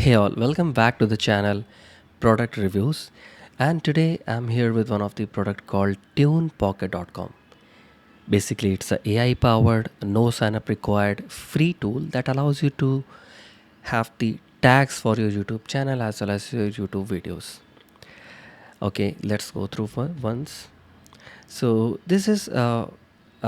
Hey all, welcome back to the channel Product Reviews. And today I'm here with one of the product called TunePocket.com. Basically, it's a AI powered, no sign up required free tool that allows you to have the tags for your YouTube channel as well as your YouTube videos. Okay, let's go through once. So this is a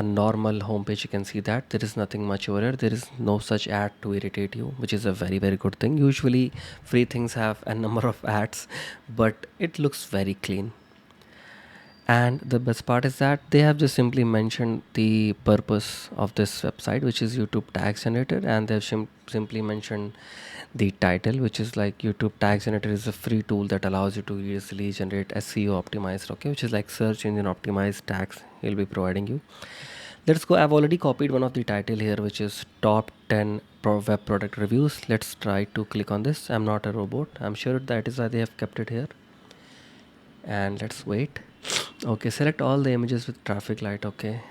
normal homepage. You can see that there is nothing much over here. There is no such ad to irritate you, which is a very good thing. Usually free things have a number of ads, but it looks very clean. And the best part is that they have just simply mentioned the purpose of this website, which is YouTube Tags Generator, and they've simply mentioned the title, which is like YouTube Tags Generator is a free tool that allows you to easily generate SEO optimized, okay, which is like search engine optimized tags he'll be providing you. Let's go. I've already copied one of the title here, which is top 10 web product reviews. Let's try to click on this. I'm not a robot. I'm sure that is why they have kept it here. And let's wait. Okay, select all the images with traffic light. Okay,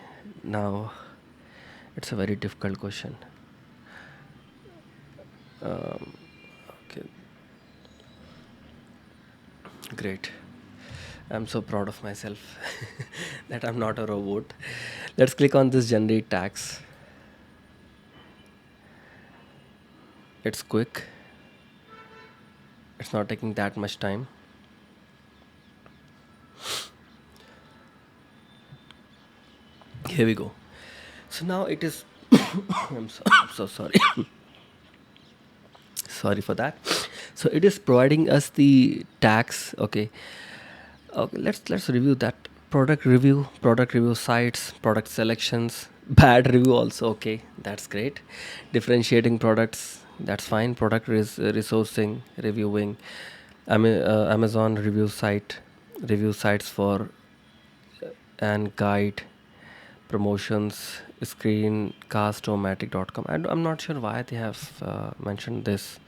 now it's a very difficult question. Okay, great. I'm so proud of myself that I'm not a robot. Let's click on this generate tags. It's quick, it's not taking that much time. Here we go. So now it is. I'm so sorry. Sorry for that. So it is providing us the tags. Okay, okay, let's review that. Product review sites, product selections, bad review also. Okay, that's great. Differentiating products, that's fine. Resourcing, reviewing. Amazon review sites for and guide promotions, screencast-o-matic.com. I'm not sure why they have mentioned this,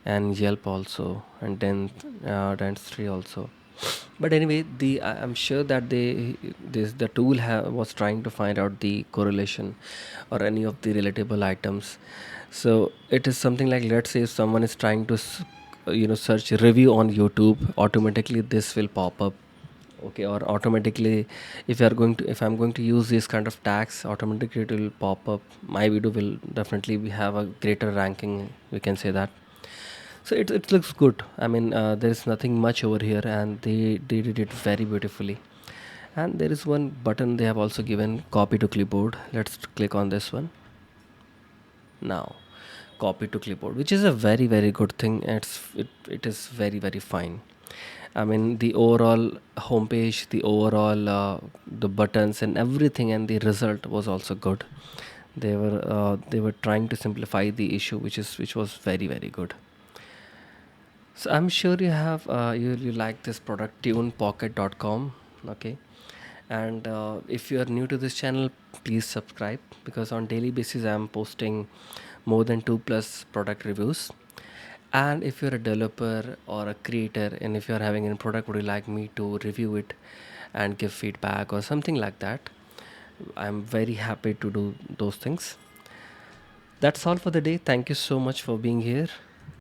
and Yelp also, and Dentistry also. But anyway, I'm sure that the tool was trying to find out the correlation or any of the relatable items. So it is something like, let's say if someone is trying to search review on YouTube, automatically this will pop up. Okay, or automatically if I'm going to use this kind of tags, automatically it will pop up. My video will definitely have a greater ranking, we can say that. So it looks good. I mean, there's nothing much over here, and they did it very beautifully. And there is one button they have also given, copy to clipboard. Let's click on this one now. Copy to clipboard, which is a very good thing. It is very fine. I mean, the overall homepage, the overall the buttons and everything, and the result was also good. They were trying to simplify the issue, which was very good. So I'm sure you have you like this product tunepocket.com. Okay, and if you are new to this channel, please subscribe, because on daily basis I'm posting more than 2 plus product reviews. And if you're a developer or a creator, and if you're having a product, would you like me to review it and give feedback or something like that, I'm very happy to do those things. That's all for the day. Thank you so much for being here.